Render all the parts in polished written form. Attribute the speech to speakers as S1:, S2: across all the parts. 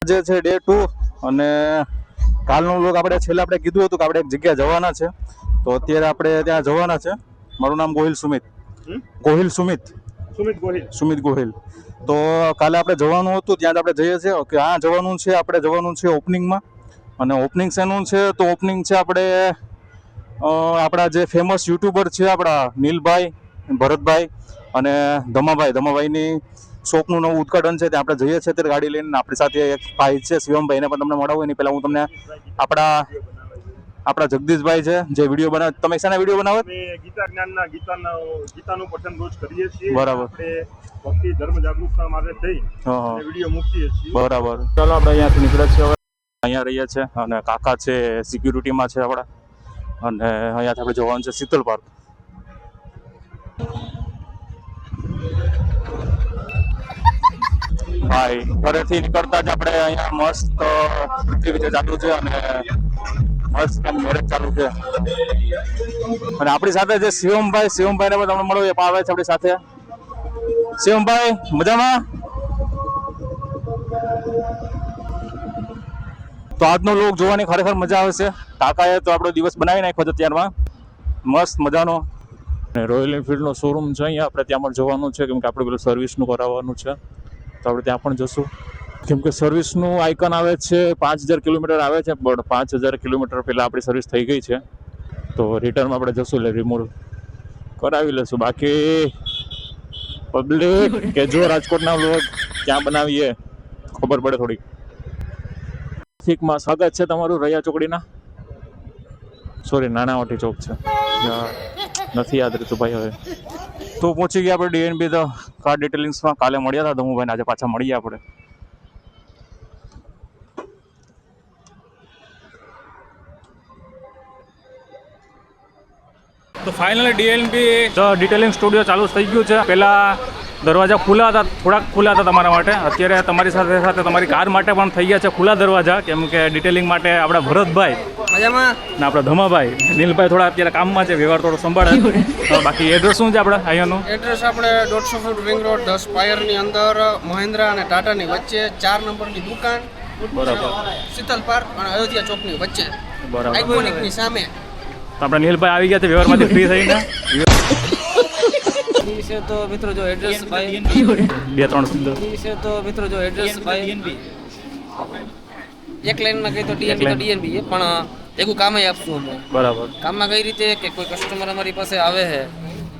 S1: આજે છે ડે 2 અને કાલનો વ્લોગ આપણે છેલ્લે આપણે કીધું હતું કે આપણે એક જગ્યાએ જવાના છે, તો અત્યારે આપણે ત્યાં જવાના છે. મારું નામ ગોહિલ સુમિત. સુમિત ગોહિલ. તો કાલે આપણે જવાનું હતું, ત્યાં આપણે જઈએ છીએ. ઓકે, હા જવાનું છે, આપણે જવાનું છે ઓપનિંગમાં. અને ઓપનિંગ શેનું છે? તો ઓપનિંગ છે આપણે આપણા જે ફેમસ યુટ્યુબર છે આપણા નીલભાઈ, ભરતભાઈ અને ધમાભાઈની શોપનું નવું ઉદ્ઘાટન છે. ત્યાં આપણે જઈએ છીએ અત્યારે ગાડી લઈને. આપણી સાથે એક ભાઈ છે શિવમભાઈ, એને પણ તમને મળાવું. એની પહેલાં હું તમને આપણા જગદીશભાઈ છે જે વિડીયો બનાવે. તમે શાના વિડીયો બનાવો?
S2: ગીતાનું પઠન રોજ કરીએ છીએ.
S1: બરાબર.
S2: ભક્તિ ધર્મ જાગૃતતા માટે થઈ વિડીયો મૂકીએ છીએ.
S1: બરાબર. ચાલો આપણે અહીંયાથી નીકળે છીએ હવે. અહીંયા રહીએ છીએ અને કાકા છે સિક્યુરિટીમાં છે આપણા. અને અહીંયાથી આપણે જવાનું છે શીતલ પાર્ક. ભાઈ ઘરેથી નીકળતા જ આપણે અહીંયા મસ્ત એક્ટિવિટી ચાલુ છે અને મસ્ત મેરેજ ચાલુ છે. અને આપણી સાથે જે શિવમભાઈને પણ તમને મળો, એ પણ આવે છે આપણી સાથે. શિવમભાઈ મજામાં? તો આજનો લોક જોવાની ખરેખર મજા આવશે. કાકાએ તો આપણો દિવસ બનાવી નાખ્યો છે ત્યારમાં મસ્ત મજાનો. રોયલ એનફિલ્ડનો શોરૂમ છે અહીંયા, આપણે ત્યાં પણ જવાનું છે કેમ કે આપણે પેલું સર્વિસનું કરાવવાનું છે. તો આપણે ત્યાં પણ જશું કેમ કે સર્વિસનું આઇકન આવે છે 5000 કિલોમીટર આવે છે, પણ 5000 કિલોમીટર પહેલાં આપણી સર્વિસ થઈ ગઈ છે. તો રિટર્નમાં આપણે જશું એટલે રિમૂવ કરાવી લઈશું. બાકી પબ્લિક કે જો રાજકોટના લોક ક્યાં બનાવીએ ખબર પડે થોડીક. ટ્રાફિકમાં સ્વાગત છે તમારું રૈયા ચોકડીના. સોરી, નાનાવાટી ચોક છે, નથી યાદ રહેતું ભાઈ. હવે તો પહોંચી ગયા આપણે ડીએનબી ધ કાર ડિટેલિંગ્સમાં. કાલે મળ્યા હતા ધમુભાઈને, આજે પાછા મળીએ આપણે. તો finally DNB the detailing studio ચાલુ થઈ ગયું છે. પહેલાં દરવાજા ખુલ્લા હતા, થોડાક ખુલ્લા હતા તમારા માટે. અત્યારે તમારી સાથે સાથે તમારી કાર માટે પણ થઈ ગયા છે ખુલ્લા દરવાજા, કેમ કે ડિટેલિંગ માટે આપણા ભરતભાઈ મજામાં ને આપણા ધમાભાઈ નીલભાઈ થોડા અત્યારે કામમાં છે, વ્યવહાર થોડો સંભાળે. બાકી એડ્રેસ શું છે આપણે અહીંયાનું?
S3: એડ્રેસ આપણે 150 ફૂટ રિંગ રોડ 10 સ્પાયરની અંદર મહિન્દ્રા અને ટાટાની વચ્ચે 4 નંબરની દુકાન.
S1: બરાબર.
S3: શીતલ પાર્ક અને અયોધ્યા ચોકની વચ્ચે.
S1: બરાબર.
S3: આઇકોનિકની સામે.
S1: તો આપણે નીલભાઈ આવી ગયા છે વ્યવહારમાંથી ફ્રી થઈને.
S3: છે તો મિત્રો જો એડ્રેસ ભાઈ
S1: 2-3 સુંદર
S3: છે તો મિત્રો જો એડ્રેસ ભાઈ એક લાઈનમાં કહી તો ડીએનબી છે, પણ એવું કામ આપશું અમે.
S1: બરાબર.
S3: કામમાં કઈ રીતે કે કોઈ કસ્ટમર અમારી પાસે આવે છે,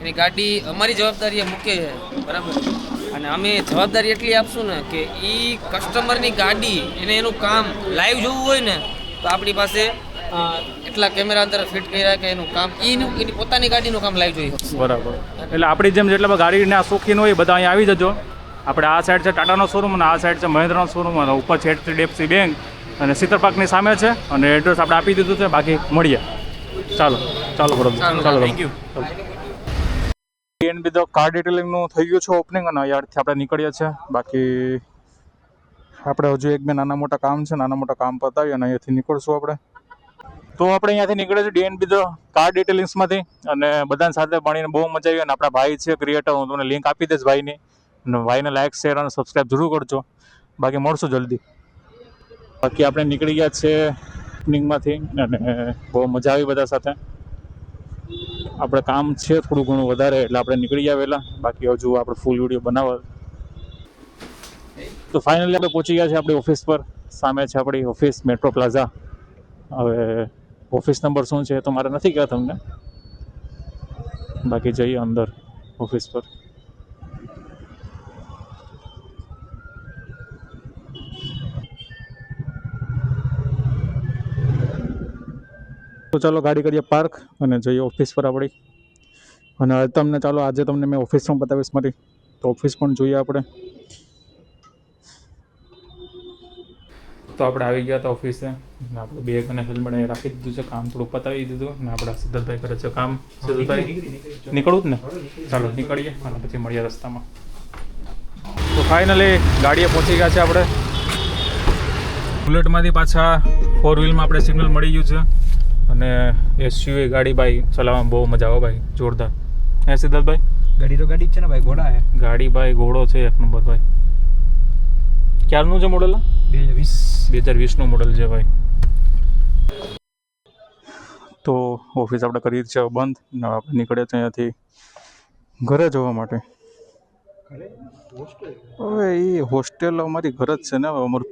S3: એની ગાડી અમારી જવાબદારી મૂકે છે, બરાબર. અને અમે જવાબદારી એટલી આપશું ને કે એ કસ્ટમરની ગાડી એને એનું કામ લાઈવ જોવું હોય ને તો આપણી પાસે એટલા કેમેરા અંદર ફિટ કર્યા કે એનું કામ એની પોતાની ગાડીનું કામ લાઈવ જોઈ શકશે.
S1: બરાબર. એટલે આપણી જેમ જેટલા ગાડીના શોખીન હોય બધા અહીંયા આવી જજો. આપણે આ સાઈડ છે ટાટાનો શોરૂમ અને આ સાઈડ છે મહિન્દ્રાનો શોરૂમ અને ઉપર છે HDFC બેંક અને શીતલ પાર્કની સામે છે. અને એડ્રેસ આપણે આપી દીધું છે. બાકી મળીએ. ચાલો બરોબર. ચાલો thank you. DNB the car ડિટેલિંગનું થઈ ગયું છે ઓપનિંગ અને અહીંયાથી આપણે નીકળીએ છીએ. બાકી આપણે હજુ 1-2 નાના મોટા કામ છે, નાના મોટા કામ પતાવી અને અહીંયાથી નીકળશું આપણે. તો આપણે અહીંયાથી નીકળે છે ડીએનબી ધ કાર ડિટેલિંગ્સમાંથી અને બધાની સાથે ભણીને બહુ મજા આવી. અને આપણા ભાઈ છે ક્રિએટર, હું તમને લિંક આપી દઈશ ભાઈની. અને ભાઈને લાઈક શેર અને સબસ્ક્રાઈબ જરૂર કરજો. બાકી મળશું જલ્દી. બાકી આપણે નીકળી ગયા છે ઓપનિંગમાંથી અને બહુ મજા આવી બધા સાથે. આપણે કામ છે થોડું ઘણું વધારે એટલે આપણે નીકળી ગયા વહેલા. બાકી હજુ આપણે ફૂલ વિડીયો બનાવવા. તો ફાઇનલી આપણે પહોંચી ગયા છે આપણી ઓફિસ પર. સામે છે આપણી ઓફિસ મેટ્રો પ્લાઝા. હવે ઓફિસ નંબર શું છે તો મારે નથી કહેવા તમને. બાકી જઈએ અંદર ઓફિસ પર. તો ચાલો ગાડી કરીએ પાર્ક અને જઈએ ઓફિસ પર આપણી. અને આજે તમને મેં ઓફિસ પણ બતાવીશ મારી. તો ઓફિસ પણ જોઈએ આપણે. તો આપણે આવી ગયા હતા ઓફિસે અને આપણે બેગ અને હેલ્મેટ અહીં રાખી દીધું છે. કામ થોડું પતાવી દીધું અને આપણા સિદ્ધાર્થભાઈ કરે છે કામ. સિદ્ધાર્થભાઈ નીકળવું જ ને? ચાલો નીકળીએ અને પછી મળીએ રસ્તામાં. તો ફાઇનલી ગાડીએ પહોંચી ગયા છે આપણે. બુલેટમાંથી પાછા 4 વ્હીલમાં આપણે સિગ્નલ મળી ગયું છે. અને SUV ગાડી ભાઈ ચલાવવામાં બહુ મજા આવે ભાઈ, જોરદાર. હે સિદ્ધાર્થભાઈ?
S4: ગાડી તો ગાડી જ છે ને ભાઈ, ઘોડા હે.
S1: ગાડી ભાઈ ઘોડો છે એક નંબર ભાઈ. ક્યારનું છે મોડેલ? 2020નું મોડલ છે ભાઈ. તો ઓફિસ આપણે કરી છે બંધ ને આપણે નીકળે છે અહીંયાથી ઘરે જવા માટે. હવે એ હોસ્ટેલ અમારી ઘર જ છે ને. હવે અમારું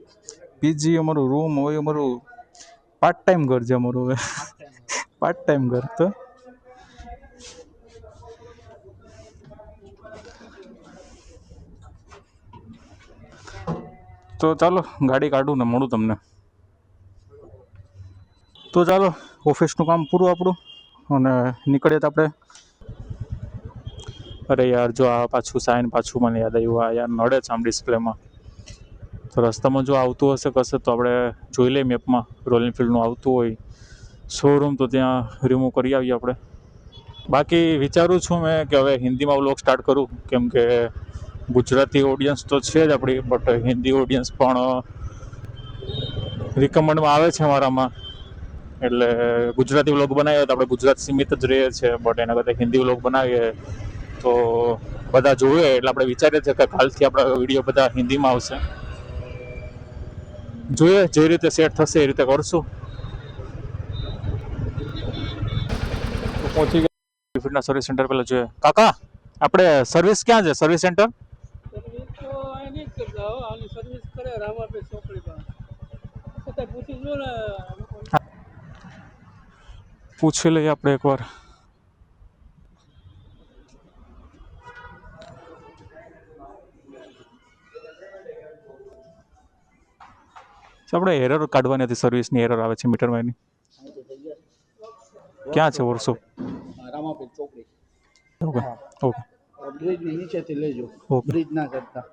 S1: પીજી, અમારું રૂમ હોય, અમારું પાર્ટ ટાઈમ ઘર છે અમારું. હવે પાર્ટ ટાઈમ ઘર તો ચાલો ગાડી કાઢું ને મળું તમને. તો ચાલો ઓફિસનું કામ પૂરું આપણું અને નીકળીએ તો આપણે. અરે યાર જો આ પાછું સાઈન પાછું મને યાદ આવ્યું. આ યાર નડે છે આમ ડિસ્પ્લેમાં. તો રસ્તામાં જો આવતું હશે કશે તો આપણે જોઈ લઈએ મેપમાં. રોયલ એનફિલ્ડનું આવતું હોય શોરૂમ તો ત્યાં રિમૂવ કરી આવીએ આપણે. બાકી વિચારું છું મેં કે હવે હિન્દીમાં વ્લોગ સ્ટાર્ટ કરું, કેમ કે ગુજરાતી ઓડિયન્સ તો છે જ આપણી, બટ હિન્દી ઓડિયન્સ પણ રિકમેન્ડમાં આવે છે મારામાં. એટલે ગુજરાતી વ્લોગ બનાવીએ તો આપણે ગુજરાત સીમિત જ રહીએ છીએ, બટ એના કરતાં હિન્દી વ્લોગ બનાવીએ તો બધા જોવે. એટલે આપણે વિચારીએ છીએ કે કાલથી આપણા વિડીયો બધા હિન્દીમાં આવશે. જોઈએ જે રીતે સેટ થશે એ રીતે કરશું. પહોંચી ગયા ફિટના સર્વિસ સેન્ટર. પહેલાં જોઈએ કાકા આપણે સર્વિસ ક્યાં છે? સર્વિસ સેન્ટર પૂછી લઈએ આપણે એકવાર. આપણે એરર કાઢવાની હતી, સર્વિસની એરર આવે છે મીટરમાં એની. ક્યાં છે વર્કશોપ?
S4: રામાપીર ચોકડી.
S1: ઓકે ઓકે
S4: બ્રિજ ની નીચેથી લેજો.
S1: ઓકે
S4: બ્રિજ ના કરતા.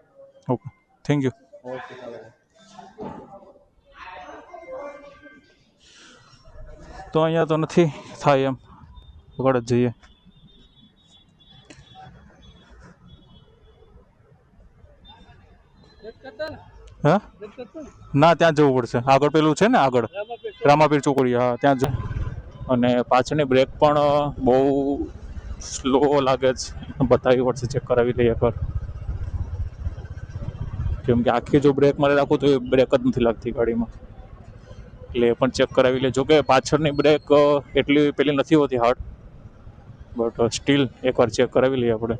S1: Okay thank you.
S4: ઓકે ચાલો.
S1: તો અહીંયા તો નથી થાય એમ, આગળ જ જઈએ. હા ના, ત્યાં જવું પડશે. આગળ પેલું છે ને, આગળ રામાપીર ચોકડી. હા ત્યાં જ. અને પાછળની બ્રેક પણ બહુ સ્લો લાગે છે, બતાવવી પડશે, ચેક કરાવી લઈએ એકવાર. કેમ કે આખી જો બ્રેક મારે રાખું તો એ બ્રેક જ નથી લાગતી ગાડીમાં, એટલે એ પણ ચેક કરાવી લે. જોકે પાછળની બ્રેક એટલી પેલી નથી હોતી હાર્ડ, બટ સ્ટીલ એકવાર ચેક કરાવી લઈએ આપણે.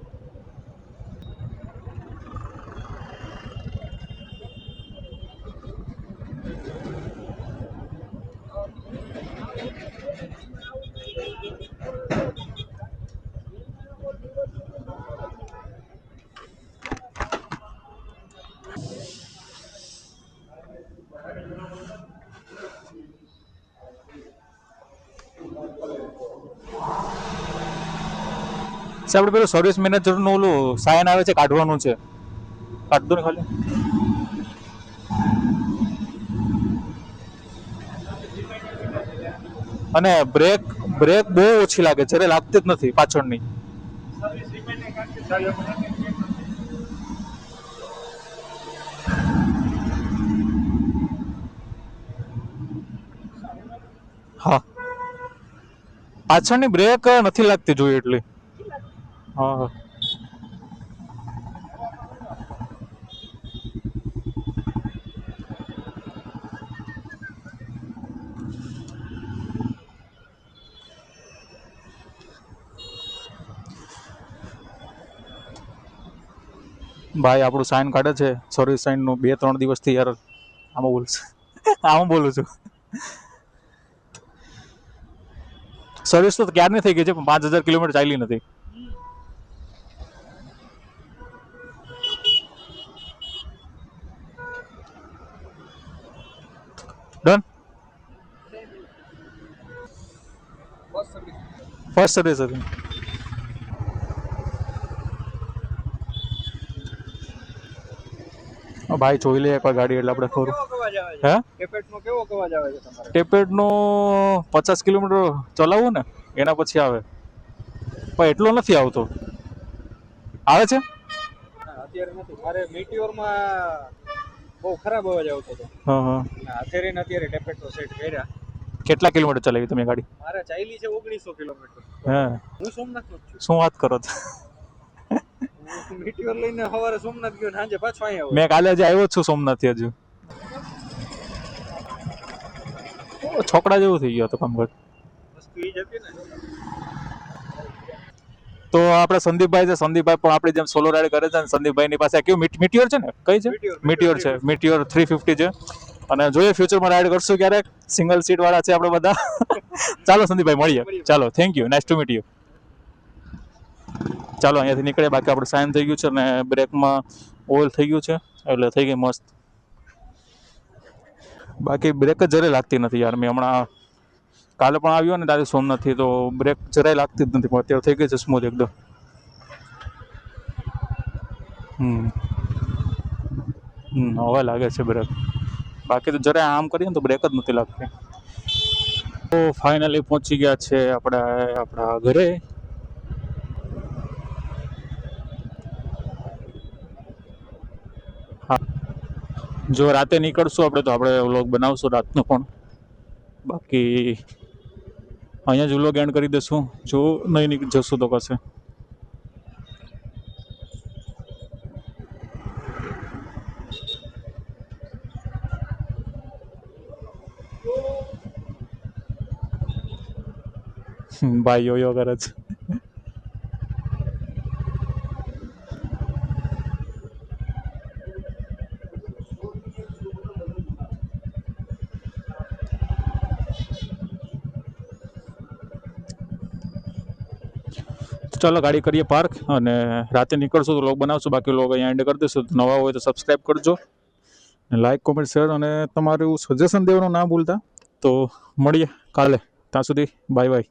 S1: આપણે પેલું સર્વિસ મેનેજરનું ઓલું સાઇન આવે છે, કાઢવાનું છે. કાઢ દો ને ખાલી. અને બ્રેક બહુ ઓછી લાગે છે, અરે લાગતી જ નથી પાછળની. હા પાછળની બ્રેક નથી લાગતી જોઈએ એટલી. હા હા ભાઈ આપણું સાઇન કાઢે છે સર્વિસ સાઇનનું 2-3 દિવસથી યાર. આમાં બોલું આમાં બોલું છું. સર્વિસ તો ક્યારની થઈ ગઈ છે, પણ 5000 કિલોમીટર ચાલી નથી. ડન. ફર્સ્ટ સર્વિસ હતી. ભાઈ જોઈ લે એકવાર ગાડી એટલે આપણે ખરું. હે
S4: ટેપેટનો કેવો અવાજ આવે છે તમારે?
S1: ટેપેડનો 50 કિલોમીટર ચલાવવું ને એના પછી આવે, પણ એટલો નથી આવતો. આવે છે
S4: અત્યારે નથી. મારે મીટિયોરમાં બહુ ખરાબ અવાજ આવતો હતો.
S1: હા હા.
S4: અત્યારે ટેપેટનો સેટ કર્યા.
S1: કેટલા કિલોમીટર ચલાવી તમે ગાડી?
S4: મારે ચાલી છે 1900 કિલોમીટર.
S1: હે
S4: હું સોમનાથનો જ છું.
S1: શું વાત કરો છો?
S4: મીટિયોર લઈને સવારે સોમનાથ ગયો, સાંજે પાછો અહીંયા આવ્યો.
S1: મેં કાલે જ આવ્યો જ છું સોમનાથથી હજુ. છોકરા જેવું થઈ ગયું હતું કામકાજ.
S4: વસ્તુ ઈ જ હતી ને.
S1: તો આપણે સંદીપભાઈ છે, સંદીપભાઈ પણ આપણી જેમ સોલો રાઈડ કરે છે ને સંદીપભાઈની પાસે કેવું મિટિયોર છે ને, કઈ છે? મિટિયોર છે, મિટિયોર 350 છે. અને જોઈએ ફ્યુચરમાં રાઈડ કરશું ક્યારેક, સિંગલ સીટ વાળા છે આપણે બધા. ચાલો સંદીપભાઈ મળીએ. ચાલો, thank you, nice to meet you. ચાલો અહીંયાથી નીકળે, બાકી આપણે સાઇન થઈ ગયું છે અને બ્રેકમાં ઓઇલ થઈ ગયું છે એટલે થઈ ગઈ મસ્ત. બાકી બ્રેક જ જરાય લાગતી નથી યાર. મેં હમણાં કાલે પણ આવ્યો ને તારી સોમનાથથી, તો બ્રેક જરાય લાગતી જ નથી, પણ અત્યારે થઈ ગઈ છે સ્મૂથ એકદમ. હવે લાગે છે બ્રેક, બાકી તો જરાય આમ કરીએ ને તો બ્રેક જ નથી લાગતી. તો ફાઇનલી પહોંચી ગયા છે આપણે આપણા ઘરે. હા, જો રાતે નીકળશું આપણે તો આપણે વ્લોગ બનાવશું રાતનો પણ. બાકી અહીંયા જ વ્લોગ એન્ડ કરી દઈશું, જો નહીં જશું તો કશે. ભાઈ યો કરે છે. ચાલો ગાડી કરીએ પાર્ક અને રાતે નીકળશું તો લોગ બનાવશું. બાકી લોગ અહીંયા એન્ડ કરી દઈશું. નવા હોય તો સબસ્ક્રાઈબ કરજો, લાઈક, કોમેન્ટ, શેર અને તમારું સજેશન દેવાનું ના ભૂલતા. તો મળીએ કાલે, ત્યાં સુધી બાય બાય.